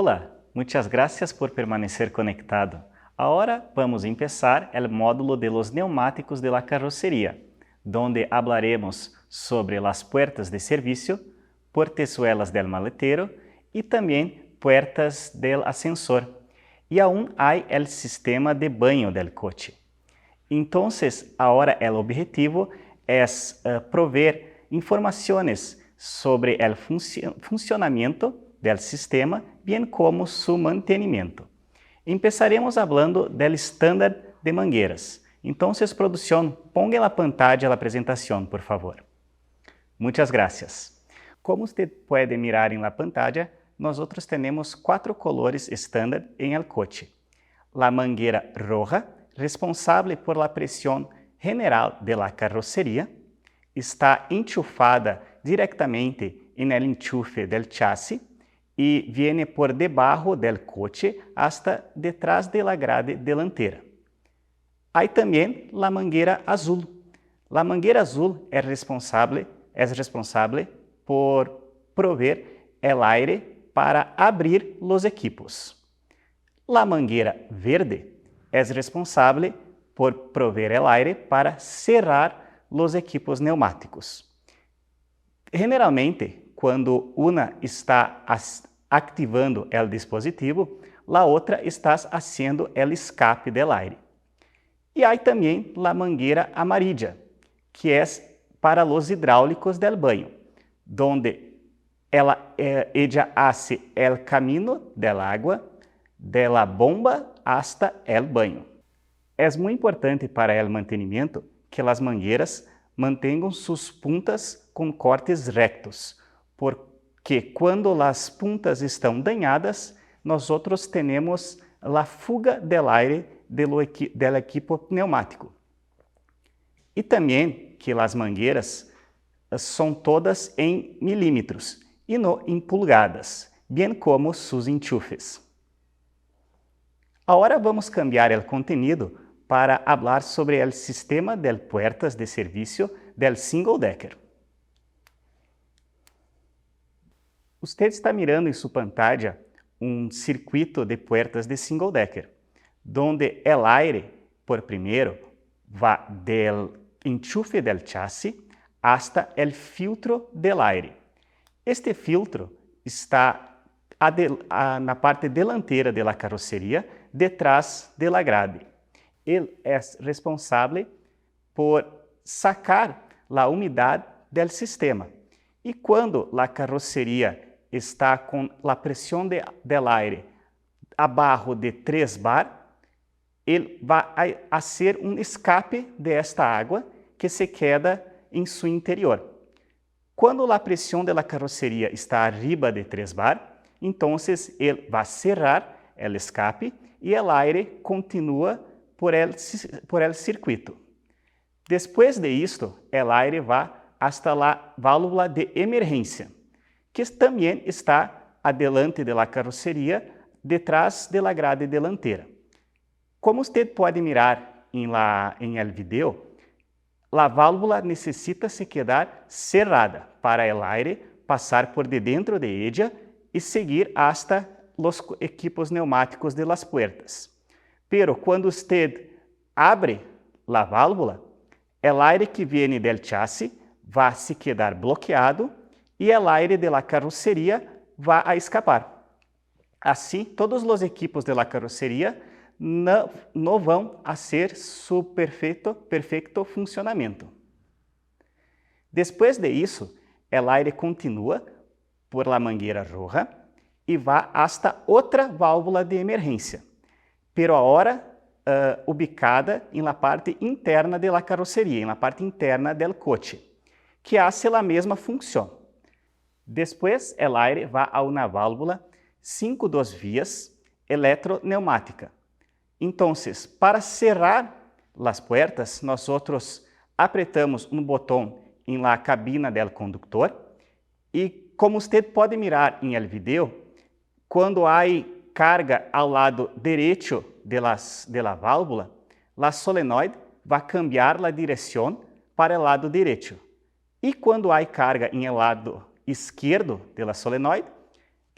Hola, muchas gracias por permanecer conectado. Ahora vamos a empezar el módulo de los neumáticos de la carrocería, donde hablaremos sobre las puertas de servicio, portezuelas del maletero y también puertas del ascensor. Y aún hay el sistema de baño del coche. Entonces, ahora el objetivo es proveer informaciones sobre el funcionamiento del sistema, bien como su mantenimiento. Empezaremos hablando del estándar de mangueiras. Entonces, producción, ponga en la pantalla la presentación, por favor. Muchas gracias. Como usted puede mirar en la pantalla, nosotros tenemos 4 colores estándar en el coche. La mangueira roja, responsável por la pressão general de la carrocería, está enchufada directamente en el enchufe del chasis y viene por debajo del coche hasta detrás de la grade delantera. Hay también la mangueira azul. La mangueira azul es responsable por proveer el aire para abrir los equipos. La mangueira verde é responsável por prover el aire para cerrar los equipos neumáticos. Generalmente, quando uma está activando el dispositivo, la outra está haciendo el escape del aire. E há também la mangueira amarilla, que é para los hidráulicos del baño, donde ella hace el camino del agua de la bomba hasta el baño. É muito importante para el mantenimiento que las mangueiras mantenham sus puntas com cortes rectos, porque quando las puntas estão dañadas, nosotros tenemos la fuga del aire del equipo pneumático. E também que las mangueiras são todas em milímetros e não em pulgadas, bem como sus enchufes. Agora vamos cambiar o contenido para falar sobre o sistema de puertas de serviço del single decker. Você está mirando em sua pantalla circuito de puertas de single decker, donde el aire, por primeiro, va del enchufe del chasis hasta el filtro del aire. Este filtro está na parte delantera de la carrocería, detrás de la grade. Ele é responsável por sacar a umidade do sistema. E quando a carroceria está com a pressão do aire abaixo de 3 bar, ele vai fazer escape desta água que se queda em seu interior. Quando a pressão da carroceria está arriba de 3 bar, então ele vai cerrar o escape e o aire continua por el circuito. Depois de isto, o aire vai hasta a válvula de emergência, que também está adelante da carroceria, detrás da grade delantera. Como você pode mirar em el video, a válvula necessita se quedar cerrada para o aire passar por dentro de ella e seguir hasta los equipos neumáticos de las puertas. Pero quando você abre a válvula, o aire que viene del chasis vai se quedar bloqueado e o aire de la carrocería vai a escapar. Assim, todos os equipos de la carrocería não vão a ser su perfeito funcionamento. Depois de isso, o aire continua por la mangueira roja e vai hasta outra válvula de emergência, pero agora ubicada em la parte interna de la carrocería, em la parte interna del coche, que hace a mesma função. Depois, o aire vai a uma válvula 5-2 vías eletroneumática. Então, para cerrar as puertas, nós apretamos botão em la cabina del conductor e, como você pode mirar em el video, quando há carga ao lado direito de la válvula, la solenoide vai cambiar a direção para o lado direito. E quando há carga em el lado esquerdo de la solenoide,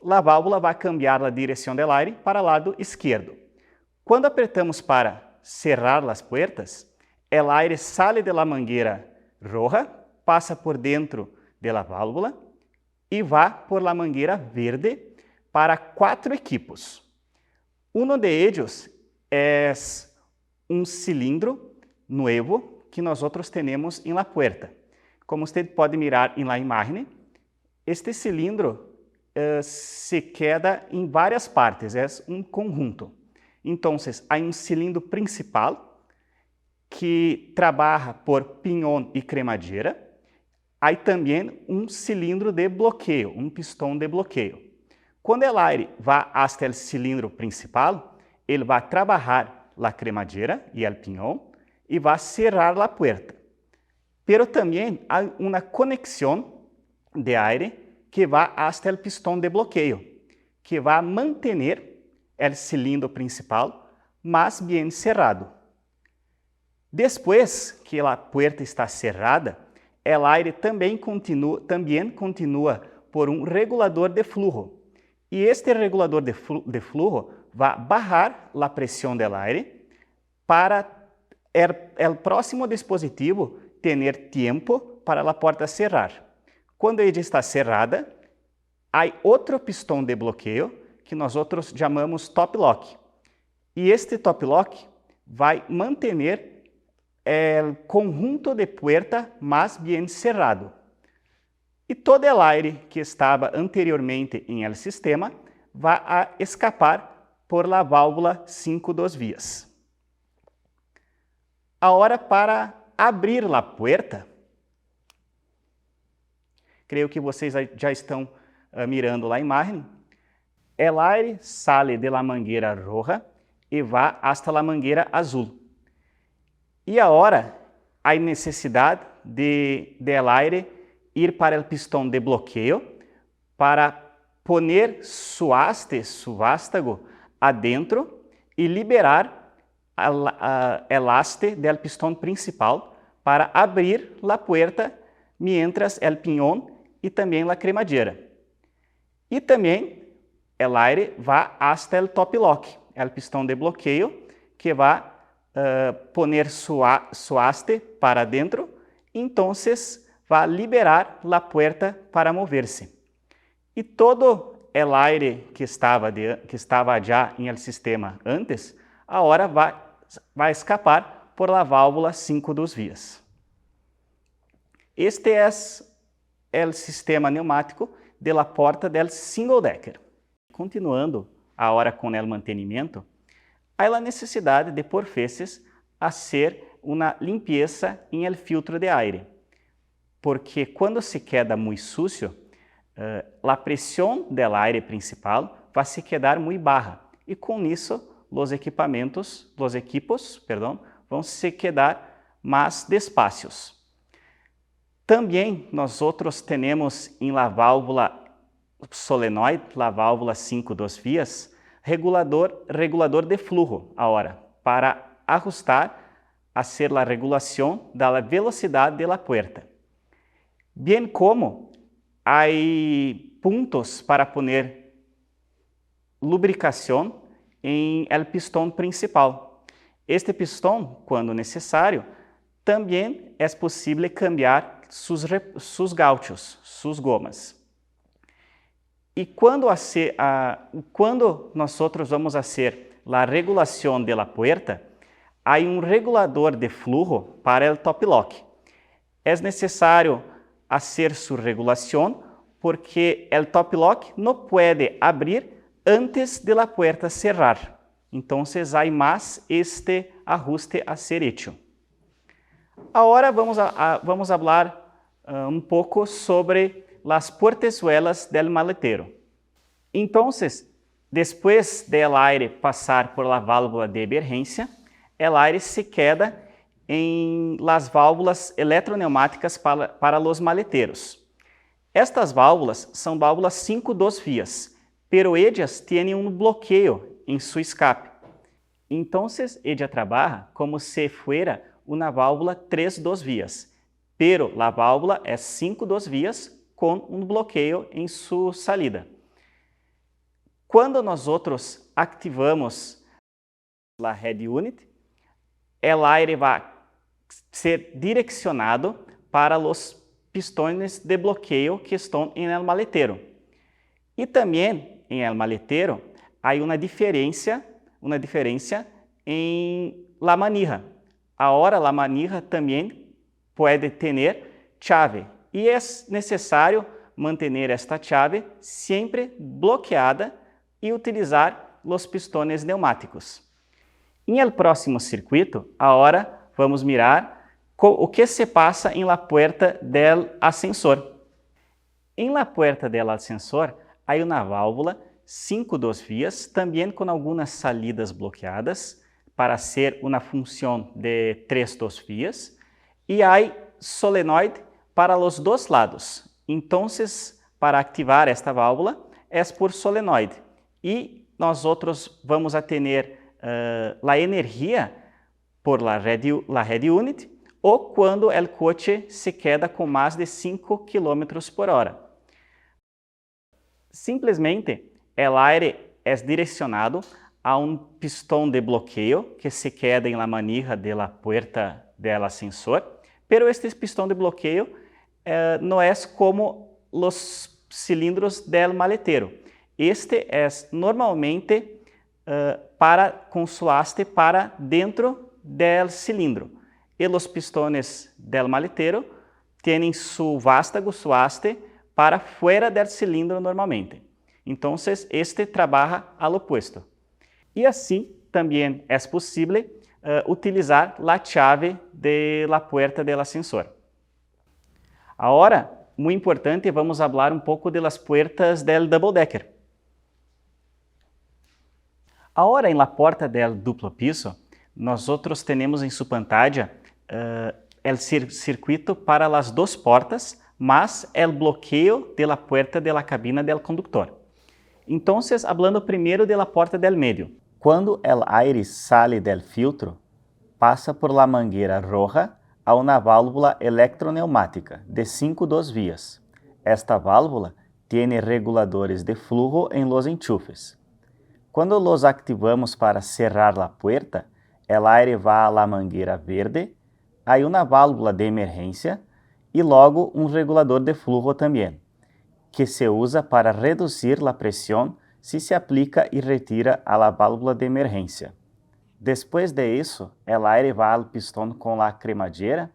a válvula vai cambiar a direção do aire para o lado esquerdo. Quando apertamos para cerrar as puertas, o aire sai da mangueira roja, passa por dentro da válvula e vai por la mangueira verde para 4 equipos. Um de ellos é um cilindro novo que nós temos em la puerta. Como você pode mirar em la imagem, este cilindro se queda em várias partes, é um conjunto. Então, há um cilindro principal que trabalha por pinhão e cremallera. Há também um cilindro de bloqueio, um pistão de bloqueio. Quando o aire vai até o cilindro principal, ele vai trabalhar a cremallera e o pinhão e vai cerrar a puerta. Pero também há uma conexão de aire que vai até o pistão de bloqueio, que vai manter o cilindro principal mais bem cerrado. Depois que a puerta está cerrada, o aire também continua por um regulador de flujo. E este regulador de flujo vai baixar a pressão do aire para o próximo dispositivo ter tempo para a porta cerrar. Quando ela está cerrada, há outro pistão de bloqueio que nós chamamos top lock. E este top lock vai manter o conjunto de puerta mais bem cerrado. E todo o aire que estava anteriormente em el sistema vai a escapar por la válvula 5 dos vias. Agora, para abrir a puerta, creio que vocês já estão mirando a imagem. O aire sai de la mangueira roja e vai hasta la mangueira azul. E agora há necessidade de aire ir para o pistão de bloqueio para poner su haste, su vástago, adentro e liberar el haste del pistão principal para abrir la puerta mientras el piñón e também la cremallera. E também o aire vai hasta el top lock, el pistão de bloqueio, que vai poner su haste para dentro, entonces vai liberar la puerta para mover-se. E todo o aire que estava já em el sistema antes, agora vai escapar por la válvula 5 dos vias. Este é o sistema pneumático de la porta del single decker. Continuando agora com o mantenimento, há a necessidade de por vezes fazer uma limpeza em el filtro de aire, porque quando se queda muito sucio, a pressão do aire principal vai se quedar muito baixa e com isso os equipos vão se quedar mais despacios. Também nós temos em la válvula solenoide, la válvula 5 dos vias, regulador de flujo agora, para ajustar a ser a regulação da velocidade de la puerta. Bem como há pontos para poner lubricação em el pistão principal. Este pistão, quando necessário, também é possível cambiar sus gauchos, sus gomas. E quando nós vamos fazer a regulação de la puerta, há um regulador de flujo para el top lock. É necessário fazer sua regulação porque el top lock não pode abrir antes de la puerta cerrar. Então, há mais este ajuste a ser hecho. Agora vamos falar um pouco sobre as portezuelas del maletero. Então, depois do aire passar por la válvula de emergência, o aire se queda em las válvulas eletroneumáticas para los maleteros. Estas válvulas são válvulas 5 dos vias, pero ellas têm um bloqueio em su escape. Então, ella trabalha como se fuera uma válvula 3 dos vias, pero la válvula é 5 dos vias com um bloqueio em sua salida. quando nós outros ativamos a head unit, o aire vai ser direcionado para os pistões de bloqueio que estão em el maletero. E também em el maletero há uma diferença em la manija. Agora a manija também pode ter chave e é necessário manter esta chave sempre bloqueada e utilizar os pistões neumáticos. Em el próximo circuito, agora vamos mirar o que se passa em la puerta del ascensor. Em la puerta del ascensor há uma válvula 5 vias, também com algumas salidas bloqueadas, para ser uma função de 3 vias, e há solenoide para os dois lados. Então, para ativar esta válvula, é por solenoide. E nós outros vamos a ter a energia por la head unit, ou quando o coche se queda com mais de 5 km por hora. Simplesmente, o aire é direcionado a um pistão de bloqueio que se queda em la manija de la puerta del ascensor, pero este pistão de bloqueio não é como os cilindros del maletero. Este é normalmente com su haste para dentro del cilindro. E os pistões del maletero têm su vástago, su haste, para fora del cilindro normalmente. Então, este trabalha ao oposto. E assim, também é possível utilizar a chave de la puerta del ascensor. Agora, muito importante, vamos falar um pouco de las puertas del double decker. Agora, em la porta del duplo piso, nós outros temos em sua pantalla o circuito para as duas portas, mas o bloqueio de la puerta de la cabina del conductor. Então, falando primeiro de la porta del medio. Quando o aire sale del filtro, passa por la mangueira roja a uma válvula electroneumática de 5 vias. Esta válvula tem reguladores de flujo em los enchufes. Quando los activamos para cerrar la puerta, o aire vai a la mangueira verde, há uma válvula de emergência e logo um regulador de flujo também, que se usa para reduzir la pressão si se aplica e retira a la válvula de emergência. Depois de isso, o aire vai ao pistão com la cremallera,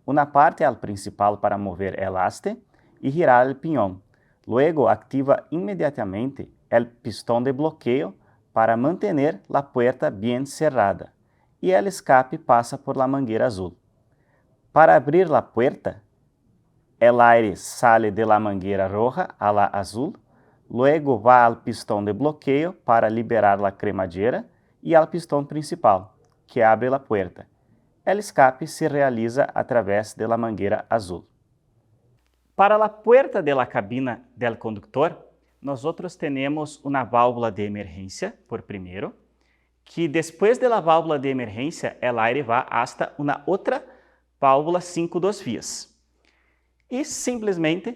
uma parte al principal para mover el haste e girar el piñón. Luego activa inmediatamente el pistão de bloqueio para manter la puerta bien cerrada e el escape passa por la mangueira azul. Para abrir la puerta, el aire sale de la mangueira roja a la azul, luego vai ao pistão de bloqueio para liberar la cremallera e ao pistão principal, que abre la puerta. El escape se realiza através de la mangueira azul. Para la puerta de la cabina del conductor, nós outros temos uma válvula de emergência, por primeiro, que depois da válvula de emergência, o aire vai hasta uma outra válvula 5 vias. E simplesmente,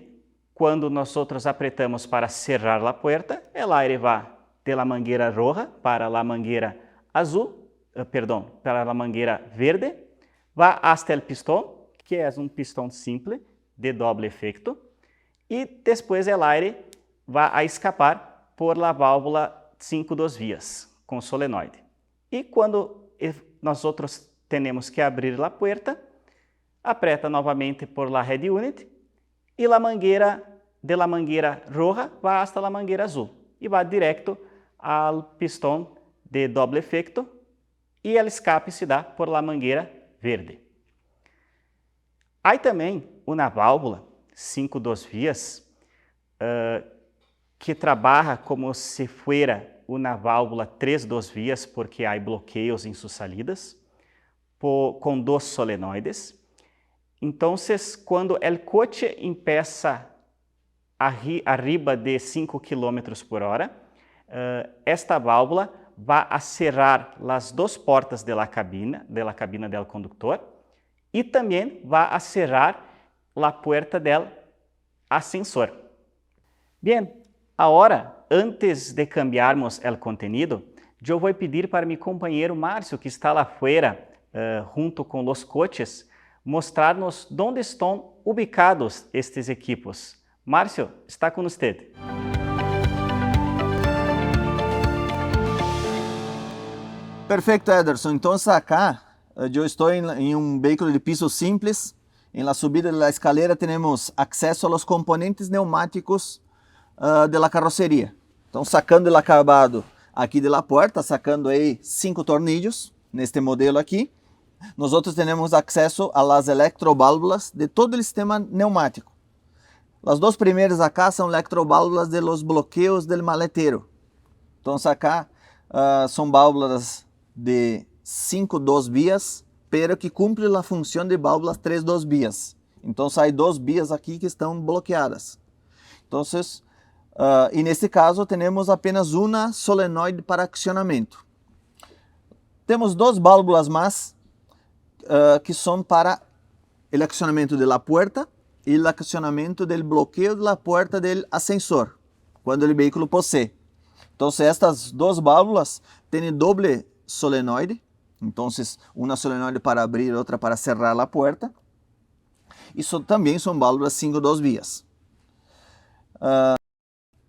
quando nós outros apretamos para cerrar a porta, o aire vai de la mangueira roja para la mangueira azul, para la mangueira verde, vai hasta el pistão, que é um pistão simples de doble efecto, e depois o aire vai a escapar por la válvula 5 vias, com solenoide. E quando nós outros temos que abrir a porta, aperta novamente por la head unit e la mangueira de la mangueira roja vai hasta la mangueira azul e vai direto ao pistão de doble efecto e o escape se dá por la mangueira verde. Há também uma válvula 5 vias que trabalha como se fuera uma válvula 3 vias porque há bloqueios em suas salidas com 2 solenoides. Então, quando o coche empieza arriba de 5 km por hora, esta válvula vai a cerrar as 2 portas da cabina del conductor e também vai a cerrar a porta del ascensor. Bien, Agora, antes de cambiarmos o contenido, eu vou pedir para meu companheiro Márcio, que está lá fora, junto com os coches, mostrar-nos onde estão ubicados estes equipos. Márcio, está com você. Perfecto, Ederson. Entonces acá yo estoy en un vehículo de piso simples. En la subida de la escalera tenemos acceso a los componentes neumáticos de la carrocería. Então, sacando el acabado aqui de la puerta, sacando aí 5 tornillos, neste modelo aqui, nosotros tenemos acceso a las electroválvulas de todo el sistema neumático. Las dos primeras acá são electroválvulas de los bloqueos del maletero. Entonces acá são válvulas de 5 2 vías, pero que cumpre a função de válvulas 3 2 vías. Então, há 2 vías aqui que estão bloqueadas. Então, e neste caso, temos apenas uma solenoide para acionamento. Temos 2 válvulas mais que são para o acionamento da porta e o acionamento do bloqueio da porta do ascensor, quando o veículo possui. Então, estas 2 válvulas têm doble solenoide. Então, uma solenoide para abrir, outra para cerrar a porta. E também são válvulas 5 2 vías.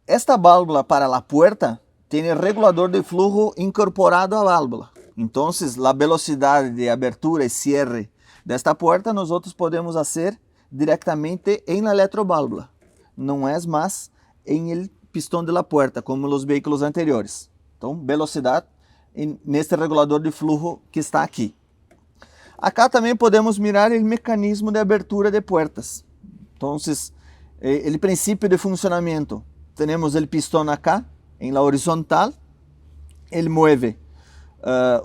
Esta válvula para a porta tem regulador de flujo incorporado à válvula. Então, a velocidade de abertura e cierre desta porta nós podemos fazer diretamente em la eletroválvula. Não é mais em el pistão de la puerta, como os veículos anteriores. Então, velocidade neste regulador de flujo que está aqui. Acá também podemos mirar o mecanismo de abertura de portas. Então, o princípio de funcionamento. Temos o pistão acá, em la horizontal. Ele move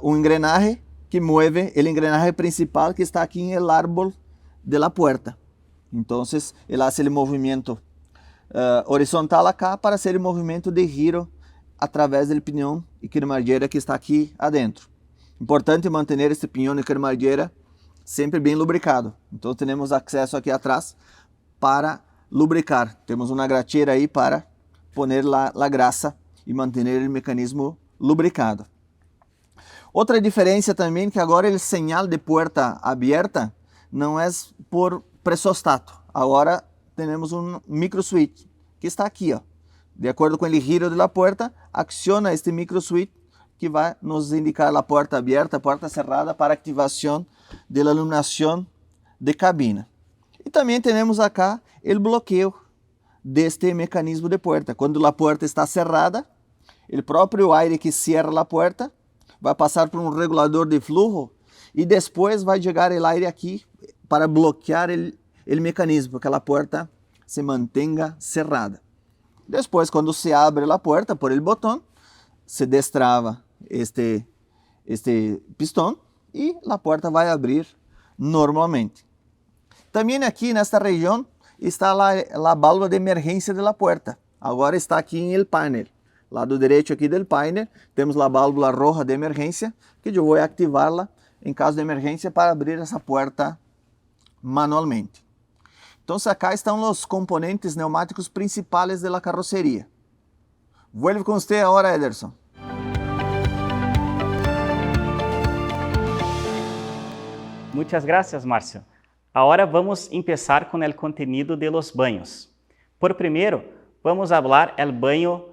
um engrenaje que move o engrenaje principal que está aqui em el árbol de la puerta. Então, ele faz o movimento horizontal acá para ser o movimento de giro através do pinhão e cremallera que está aqui adentro. Importante manter este pinhão e cremallera sempre bem lubricado. Então temos acesso aqui atrás para lubricar. Temos uma grateira aí para pôr a grasa e manter o mecanismo lubricado. Outra diferença também que agora o sinal de porta aberta não é por pressostato. Agora temos um micro switch que está aqui, ó. De acordo com o giro da porta, aciona este micro switch que vai nos indicar a porta aberta, a porta cerrada para ativação da iluminação de cabina. E também temos acá o bloqueio deste mecanismo de porta. Quando a porta está cerrada, o próprio aire que cierra a porta vai passar por um regulador de flujo e depois vai chegar o aire aqui para bloquear o mecanismo, que a porta se mantenha cerrada. Depois, quando se abre a porta por el botão, se destrava este pistão e a porta vai abrir normalmente. Também aqui nesta região está a válvula de emergência da porta. Agora está aqui em el painel. Lado direito aqui do painel temos a válvula roja de emergência, que eu vou ativá-la em caso de emergência para abrir essa porta manualmente. Então, acá estão os componentes neumáticos principais da carroceria. Vuelvo com você agora, Ederson. Muchas gracias, Márcio. Agora vamos começar com o contenido de los banhos. Por primeiro, vamos falar do banho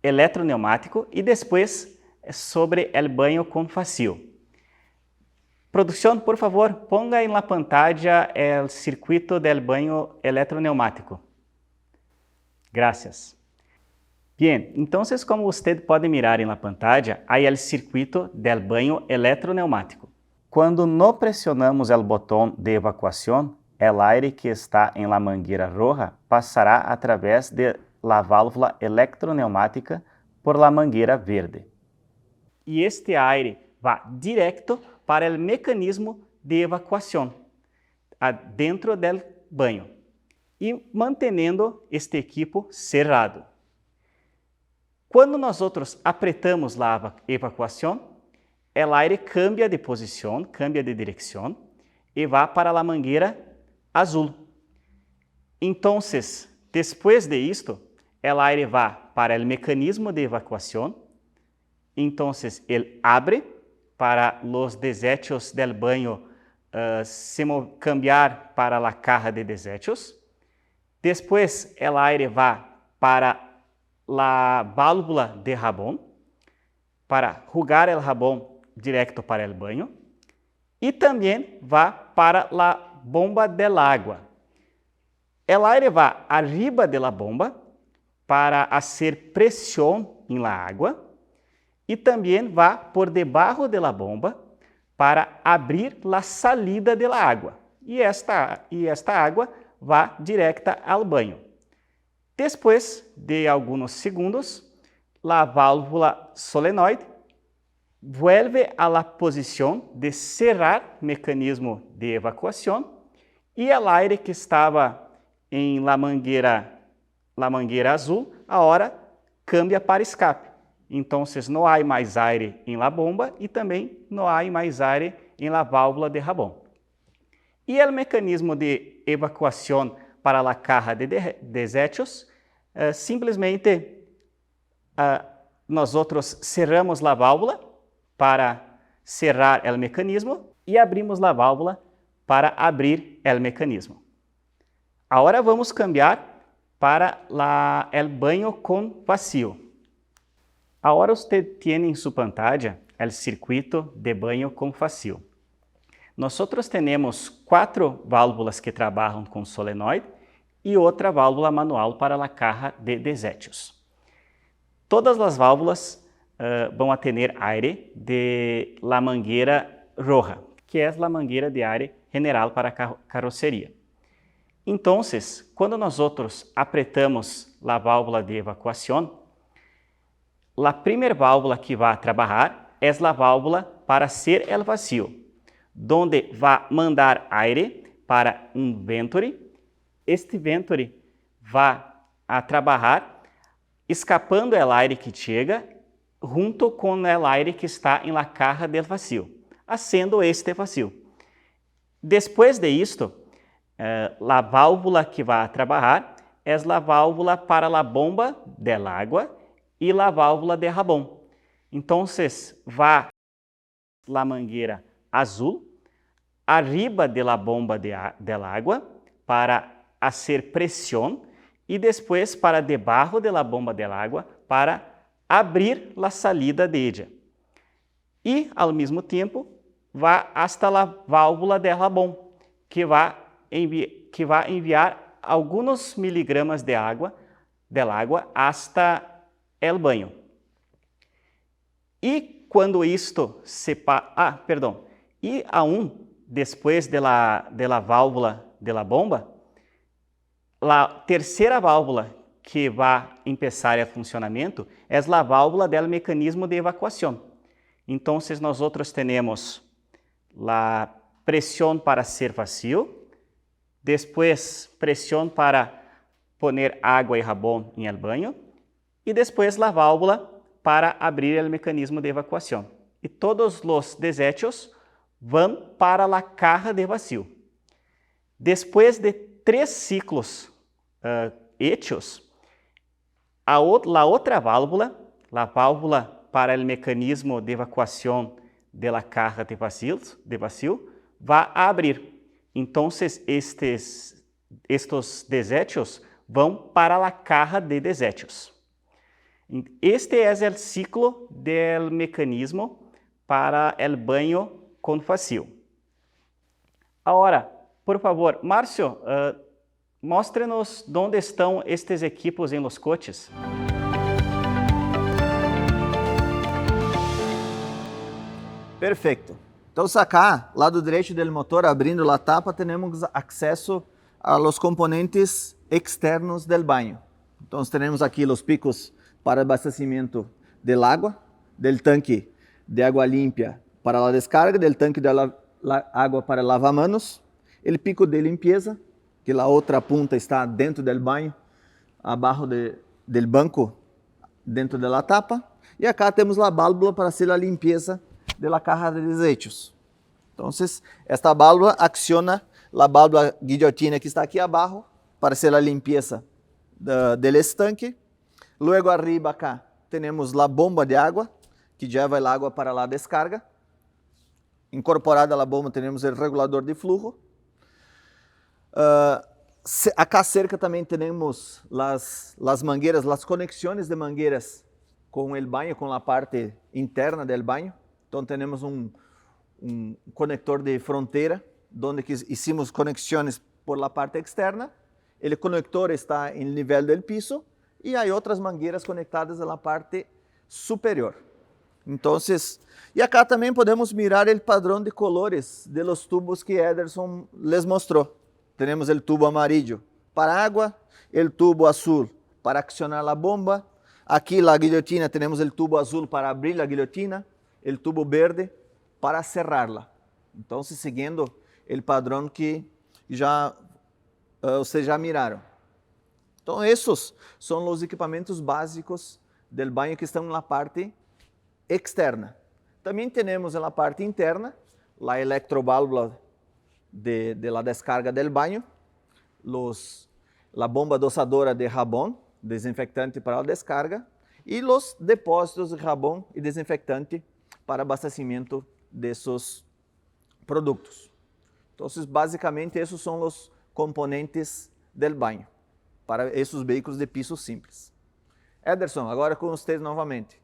eletroneumático e depois sobre o banho com vacío. Produção, por favor, ponga em la pantalla el circuito del baño eletroneumático. Gracias. Bien, entonces como usted pode mirar en la pantalla, hay el circuito del baño eletroneumático. Quando no presionamos el botão de evacuação, el aire que está en la mangueira roja passará a través de la válvula electroneumática por la mangueira verde. E este aire vai direto para o mecanismo de evacuação dentro do banho e mantendo este equipo cerrado. Quando nós apretamos a evacuação, o aire cambia de posição, cambia de direção e vai para a mangueira azul. Então, depois de isto, el aire va para el mecanismo de evacuación. Entonces, él abre para los desechos del baño cambiar para la caja de desechos. Después, el aire va para la válvula de jabón, para jugar el jabón directo para el baño. Y también va para la bomba del agua. El aire va arriba de la bomba para hacer presión en la agua y también va por debajo de la bomba para abrir la salida de la agua. Y esta agua va directa al baño. Después de algunos segundos, la válvula solenoide vuelve a la posición de cerrar mecanismo de evacuación y el aire que estaba en la mangueira azul, ahora cambia para escape. Entonces, no hay mais aire en la bomba y también no hay mais aire en la válvula de jabón. Y el mecanismo de evacuación para la caja de desechos, simplesmente nosotros cerramos la válvula para cerrar el mecanismo y abrimos la válvula para abrir el mecanismo. Ahora vamos cambiar para el baño con vacío. Ahora usted tiene en su pantalla el circuito de baño con vacío. Nosotros tenemos 4 válvulas que trabajan con solenoide y otra válvula manual para la caja de desechos. Todas las válvulas van a tener aire de la mangueira roja, que es la mangueira de aire general para carrocería. Entonces, cuando nosotros apretamos la válvula de evacuación, la primera válvula que va a trabajar es la válvula para hacer el vacío, donde va a mandar aire para un venturi. Este venturi va a trabajar escapando el aire que llega junto con el aire que está en la caja del vacío, haciendo este vacío. Después de esto, la válvula que va a trabajar es la válvula para la bomba del agua y la válvula de jabón. Entonces, va la mangueira azul arriba de la bomba del agua para hacer presión y después para debajo de la bomba del agua para abrir la salida de ella. Y al mismo tiempo va hasta la válvula de jabón, que va a enviar algunos miligramas de agua, del agua hasta el baño. Y cuando esto y aún después de la válvula de la bomba, la tercera válvula que va a empezar el funcionamiento es la válvula del mecanismo de evacuación. Entonces nosotros tenemos la presión para hacer vacío, después presión para poner agua y jabón en el baño y después la válvula para abrir el mecanismo de evacuación. Y todos los desechos van para la caja de vacío. Después de 3 ciclos hechos, la otra válvula, la válvula para el mecanismo de evacuación de la caja de vacío, va a abrir. Entonces, estos desechos vão para la caja de desechos. Este es el ciclo del mecanismo para el baño con vacío. Ahora, por favor, Márcio, mostre-nos onde estão estes equipos em los coches. Perfeito. Então, acá, lado direito do motor, abrindo a tapa, temos acesso a los componentes externos del baño. Então, temos aqui os picos para abastecimento del agua, del tanque de agua limpia para la descarga, del tanque de agua para lavamanos, el pico de limpieza, que la outra punta está dentro del baño, abaixo del banco, dentro de la tapa. E acá temos a válvula para fazer a limpeza de la caja de desechos. Então, esta válvula acciona a válvula guillotina que está aqui abaixo para fazer a limpeza del estanque Luego arriba acá tenemos la bomba de agua, que lleva el agua para la descarga. Incorporada a la bomba tenemos el regulador de flujo. Acá cerca também temos as mangueiras, as conexões de mangueiras com o banho, com a parte interna do banho. Então temos um conector de fronteira, onde hicimos conexões por la parte externa. O conector está em nível do piso e há outras mangueiras conectadas na parte superior. Então, e acá também podemos mirar o padrão de colores de los tubos que Ederson les mostrou. Temos o tubo amarillo para água, o tubo azul para accionar a bomba. Aqui na guilhotina temos o tubo azul para abrir a guilhotina, o tubo verde para cerrá-la. Então, seguindo o padrão que vocês já miraram. Então, esses são os equipamentos básicos do banho que estão na parte externa. Também temos na parte interna a electroválvula de la descarga del baño, la bomba dosadora de jabón, desinfectante para la descarga, y los depósitos de jabón y desinfectante para abastecimiento de esos productos. Entonces, básicamente, esos son los componentes del baño para esos vehículos de piso simples. Ederson, agora com vocês novamente.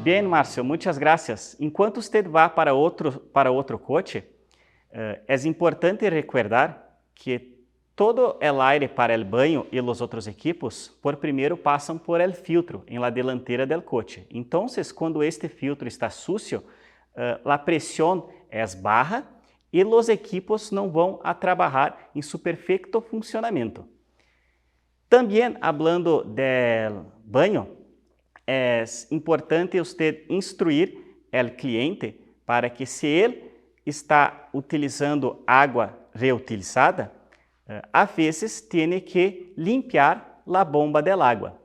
Bien, Márcio, muchas gracias. Enquanto usted va para outro coche, é importante recordar que todo el aire para el baño y los otros equipos, por primero pasan por el filtro en la delantera del coche. Entonces, cuando este filtro está sucio, la presión es baja y los equipos no van a trabajar en su perfecto funcionamiento. También, hablando del baño, é importante você instruir o cliente para que, se ele está utilizando água reutilizada, a vezes tem que limpar a bomba de água.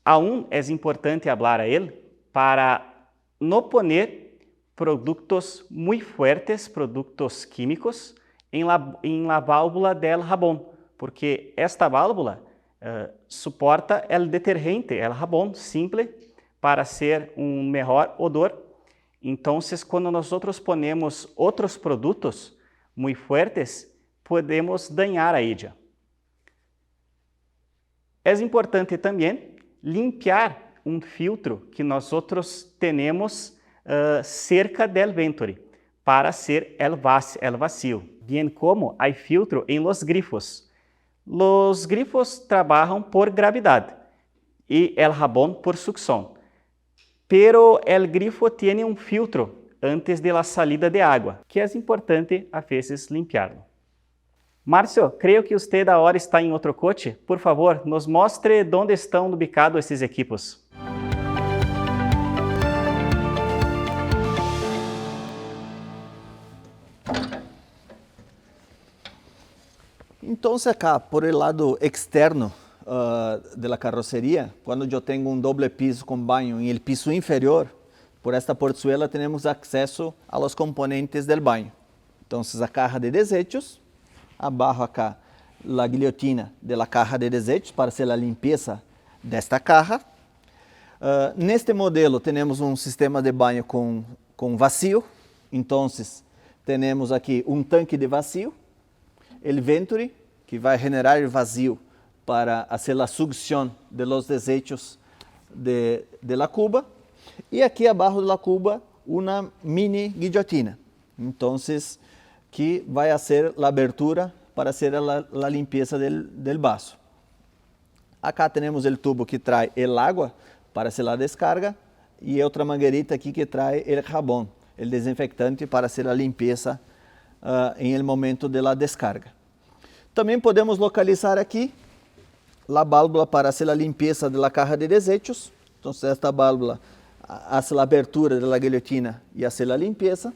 Aún é importante falar a ele para não poner produtos muito fortes, produtos químicos, em la válvula del jabón, porque esta válvula suporta o detergente, o jabón simple, para ser melhor odor. Então, quando nós ponemos outros produtos muito fortes, podemos dañar a ella. É importante também limpiar filtro que nós temos cerca del Venturi para ser el vacío, bem como há filtro em los grifos. Los grifos trabalham por gravidade e el jabón por sucção, pero el grifo tiene filtro antes de la salida de agua, que é importante a veces limpiarlo. Márcio, creio que usted agora está em outro coche. Por favor, nos mostre onde estão ubicados esses equipos. Então, acá, por el lado externo de la carrocería, quando eu tenho um doble piso com banho em el piso inferior, por esta portezuela temos acesso a los componentes del baño. Então, a caja de desechos, abaixo acá la guilhotina de la caja de desechos para hacer a limpeza desta caja. Neste modelo temos um sistema de banho com vacío, então temos aqui um tanque de vacío, el Venturi, que vai generar o vazio para fazer a sucção de los desechos de la cuba, e aqui abaixo da cuba uma mini guilhotina, então que vai fazer a abertura para fazer a limpeza del vaso. Acá temos o tubo que traz el agua para hacer a descarga e outra manguerita aqui que traz el jabón, el desinfectante para hacer a limpeza em el momento de la descarga. Também podemos localizar aqui a válvula para fazer a limpeza da caja de desechos. Então, esta válvula faz a abertura da guilhotina e faz a limpeza.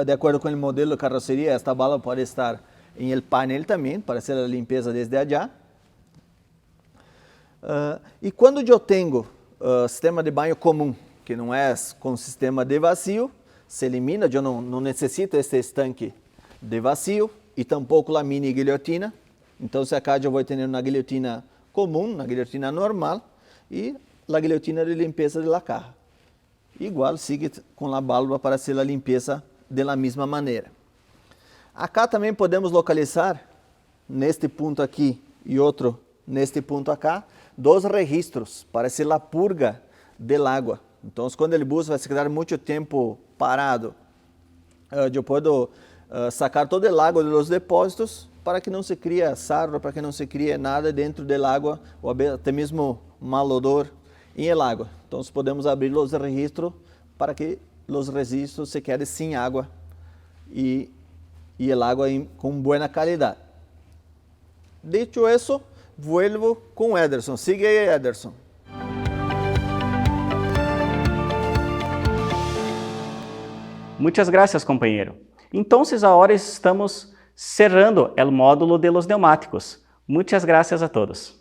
De acordo com o modelo de carroceria, esta válvula pode estar em el painel também para fazer a limpeza desde allá. E quando eu tenho sistema de banho comum, que não é com sistema de vazio, se elimina, eu não necessito este estanque de vazio. e tampouco a mini guilhotina. Então, acá eu vou ter uma guilhotina comum, uma guilhotina normal, e a guilhotina de limpeza da caja. Igual, sigue com a válvula para ser a limpeza da mesma maneira. Acá também podemos localizar, neste ponto aqui e outro neste ponto acá, dois registros para ser a purga del água. Então, quando o bus vai se quedar muito tempo parado, eu posso sacar todo o água dos depósitos para que não se crie sarro, para que não se crie nada dentro da água, ou até mesmo mal odor em el água. Então, podemos abrir os registros para que os resíduos se quedem sem água e el água com boa qualidade. Dicho isso, vuelvo com Ederson. Sigue aí, Ederson. Muchas gracias, compañero. Entonces ahora estamos cerrando el módulo de los neumáticos. Muchas gracias a todos.